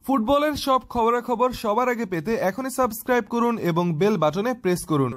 ফুটবলের সব খবরাখবর সবার আগে পেতে এখনই সাবস্ক্রাইব করুন এবং বেল বাটনে প্রেস করুন।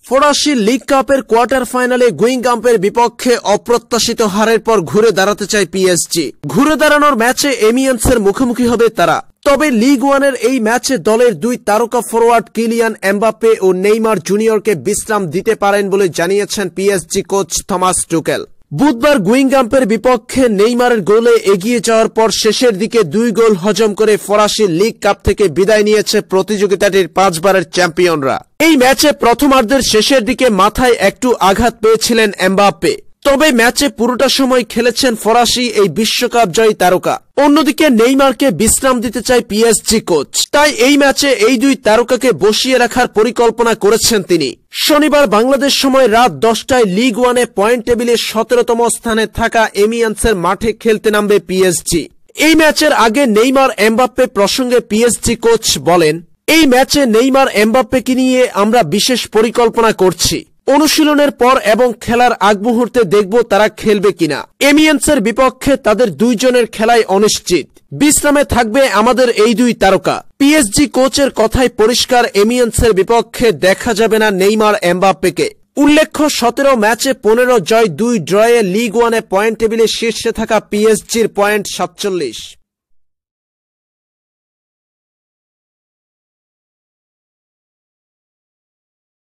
ফরাসি লিগ কাপের কোয়ার্টার ফাইনালে গুইংগাম্পের বিপক্ষে অপ্রত্যাশিত হারের পর ঘুরে দাঁড়াতে চায় পিএসজি। ঘুরে দাঁড়ানোর ম্যাচে এমিয়ান্সের মুখোমুখি হবে তারা। তবে লিগ ওয়ানের এই ম্যাচে দলের দুই তারকা ফরোয়ার্ড কিলিয়ান এমবাপ্পে ও নেইমার জুনিয়রকে বিশ্রাম দিতে পারেন বলে জানিয়েছেন পিএসজি কোচ থমাস টুকেল। বুধবার গুইংগাম্পের বিপক্ষে নেইমারের গোলে এগিয়ে যাওয়ার পর শেষের দিকে 2 গোল হজম করে ফরাসি লিগ কাপ থেকে বিদায় নিয়েছে প্রতিযোগিতাটির 5 বারের চ্যাম্পিয়নরা। এই ম্যাচে প্রথমার্ধের শেষের দিকে মাথায় একটু আঘাত পেয়েছিলেন এমবাপ্পে, তবে ম্যাচে পুরোটা সময় খেলেছেন ফরাসি এই বিশ্বকাপ জয়ী তারকা। অন্যদিকে নেইমারকে বিশ্রাম দিতে চায় পিএসজি কোচ, তাই এই ম্যাচে এই দুই তারকাকে বসিয়ে রাখার পরিকল্পনা করেছেন তিনি। শনিবার বাংলাদেশ সময় রাত 10টায় লিগ ওয়ানে পয়েন্ট টেবিলে 17তম স্থানে থাকা এমিয়ান্সের মাঠে খেলতে নামবে পিএসজি। এই ম্যাচের আগে নেইমার এমবাপ্পে প্রসঙ্গে পিএসজি কোচ বলেন, এই ম্যাচে নেইমার এমবাপ্পেকে নিয়ে আমরা বিশেষ পরিকল্পনা করছি। অনুশীলনের পর এবং খেলার আগ মুহূর্তে দেখব তারা খেলবে কিনা। এমিয়ান্সের বিপক্ষে তাদের দুইজনের খেলাই অনিশ্চিত। বিশ্রামে থাকবে আমাদের এই দুই তারকা। পিএসজি কোচের কথাই পরিষ্কার, এমিয়ান্সের বিপক্ষে দেখা যাবে না নেইমার এমবাপ্পেকে। উল্লেখ্য 17 ম্যাচে 15 জয় 2 ড্রয়ে লিগ ওয়ানে পয়েন্ট টেবিলে শীর্ষে থাকা পিএসজির পয়েন্ট 47।